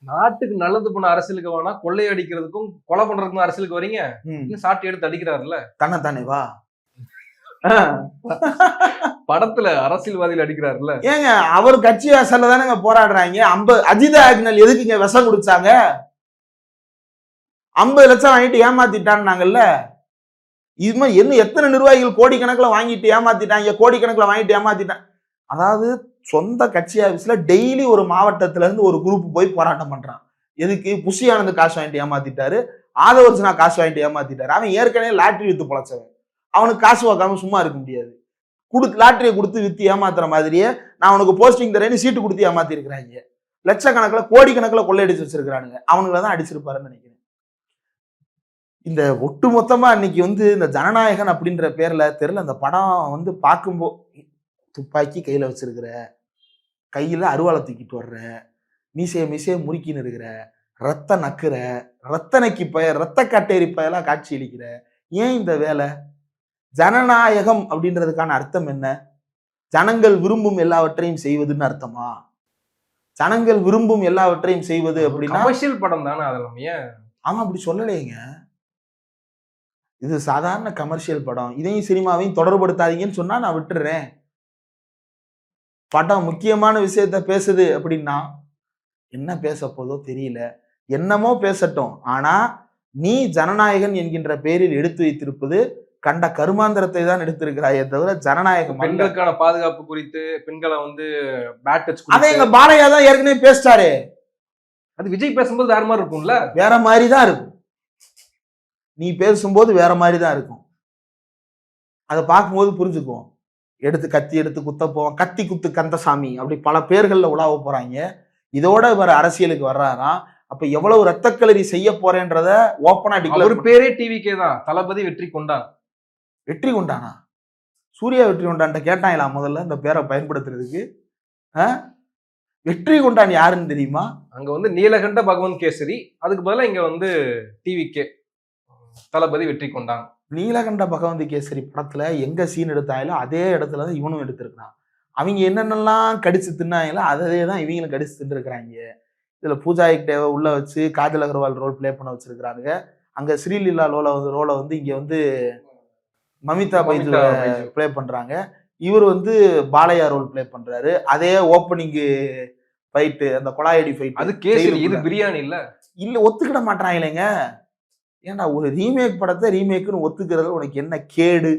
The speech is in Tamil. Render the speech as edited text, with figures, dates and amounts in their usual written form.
நாட்டுக்கு நல்லது பண்ண அரசியலுக்கு வேணா, கொள்ளை அடிக்கிறதுக்கும் கொலை பண்றதுக்கும் அரசியலுக்கு வரீங்க. சாட்டை எடுத்து அடிக்கிறாருல்ல. தானே வா. படத்துல அரசியல்வாதிகள் அடிக்கிறாருல்ல. ஏங்க அவர் கட்சி வாசல்ல தானேங்க போராடுறாங்க. அஜிதா ஆக்னல் எதுக்குங்க விஷம் குடிச்சாங்க? 50 லட்சம் வாங்கிட்டு ஏமாத்திட்டான்னாங்கல்ல. இது மாதிரி என்ன எத்தனை நிர்வாகிகள் கோடிக்கணக்கில் வாங்கிட்டு ஏமாத்திட்டாங்க, கோடிக்கணக்கில் வாங்கிட்டு ஏமாத்திட்டாங்க. அதாவது சொந்த கட்சி ஆபீஸ்ல டெய்லி ஒரு மாவட்டத்துல இருந்து ஒரு குரூப் போய் போராட்டம் பண்றான். எதுக்கு? புஷி ஆனந்த் காசு வாங்கிட்டு ஏமாத்திட்டாரு, ஆதவர்ஜனா காசு வாங்கிட்டு ஏமாத்திட்டாரு. அவன் ஏற்கனவே லாட்டரி வித்து பொழைச்சவன். அவனுக்கு காசு வாக்காம சும்மா இருக்க முடியாது. லாட்டரியை கொடுத்து வித்து ஏமாத்துற மாதிரியே நான் உனக்கு போஸ்டிங் தரேன்னு சீட்டு கொடுத்து ஏமாத்தி இருக்கிறாங்க. லட்சக்கணக்கில் கோடிக்கணக்கில் கொள்ளையடிச்சு வச்சிருக்கிறானுங்க. அவனுங்களை தான் அடிச்சிருப்பாருன்னு நினைக்கிறேன். இந்த ஒட்டு மொத்தமா இன்னைக்கு இந்த ஜனநாயகன் அப்படின்ற பேர்ல தெரியல, அந்த படம் பார்க்கும்போது துப்பாக்கி கையில வச்சிருக்கிற, கையில அருவாளை தூக்கிட்டு வர்ற, மீசைய முறுக்கின்னு இருக்கிற, ரத்த நக்குற, ரத்த நக்கி ரத்த கட்டேரி பயலா காட்சி அளிக்கிற. ஏன் இந்த வேலை? ஜனநாயகம் அப்படின்றதுக்கான அர்த்தம் என்ன? ஜனங்கள் விரும்பும் எல்லாவற்றையும் செய்வதுன்னு அர்த்தமா? ஜனங்கள் விரும்பும் எல்லாவற்றையும் செய்வது அப்படின்னா கமர்ஷியல் படம் தானே அதெல்லாம். ஏன்? ஆமா, அப்படி சொல்லலையேங்க. இது சாதாரண கமர்ஷியல் படம். இதையும் சினிமாவையும் தொடர்படுத்தாதீங்கன்னு சொன்னா நான் விட்டுறேன். படம் முக்கியமான விஷயத்த பேசுது அப்படின்னா என்ன பேச போதோ தெரியல. என்னமோ பேசட்டும். ஆனா நீ ஜனநாயகன் என்கின்ற பெயரில் எடுத்து வைத்திருப்பது கண்ட கருமாந்திரத்தை தான் எடுத்திருக்கிறாயே தவிர ஜனநாயகம். பெண்களுக்கான பாதுகாப்பு குறித்து, பெண்களை பேட் டச், அதை எங்க பாலையா தான் ஏற்கனவே பேசிட்டாரு. அது விஜய் பேசும்போது வேற மாதிரி இருக்கும்ல. வேற மாதிரி தான் இருக்கும். நீ பேசும்போது வேற மாதிரி தான் இருக்கும். அதை பார்க்கும்போது புரிஞ்சுக்குவோம். கத்தி எடுத்து குத்த போவோம். கத்தி குத்து கந்தசாமி அப்படி பல பேர்கள்ல உலாவ போறாங்க. இதோட வேற அரசியலுக்கு வர்றாராம். அப்ப எவ்வளவு ரத்தக்களரி செய்ய போறேன்றத ஓப்பனா டிக்ளேர். ஒரு பேரே டிவிகே தான். தளபதி வெற்றி கொண்டான். வெற்றி கொண்டானா? சூர்யா வெற்றி கொண்டான்ட்ட கேட்டாங்களா முதல்ல இந்த பேரை பயன்படுத்துறதுக்கு? வெற்றி கொண்டான் யாருன்னு தெரியுமா? அங்க நீலகண்ட பகவந்த் கேசரி, அதுக்கு பதிலா இங்க டிவிகே தளபதி வெற்றி கொண்டான். நீலகண்ட பகவந்த் கேசரி படத்துல எங்க சீன் எடுத்தாங்களோ அதே இடத்துல தான் இவனும் எடுத்திருக்கான். அவங்க என்னென்னலாம் கடிச்சு தின்னாங்களோ அதே தான் இவங்களும் கடிச்சு தின்னு இருக்கிறாங்க. இதுல பூஜா ஹெக்டேவை உள்ள வச்சு காஜல் அகர்வால் ரோல் பிளே பண்ண வச்சிருக்கிறாங்க. அங்க ஸ்ரீலீலா ரோலை இங்க மமிதா பைஜு பிளே பண்றாங்க. இவர் பாலையா ரோல் பிளே பண்றாரு. அதே ஓப்பனிங் ஃபைட்டு, அந்த கொலாயடி ஃபைட். அது கேசரி, இது பிரியாணி இல்ல ஒத்துக்கிட மாட்டாங்களேங்க. ஏன்டா ஒரு ரீமேக் படத்தை ரீமேக்னு ஒத்துக்கிறது உனக்கு என்ன கேடு?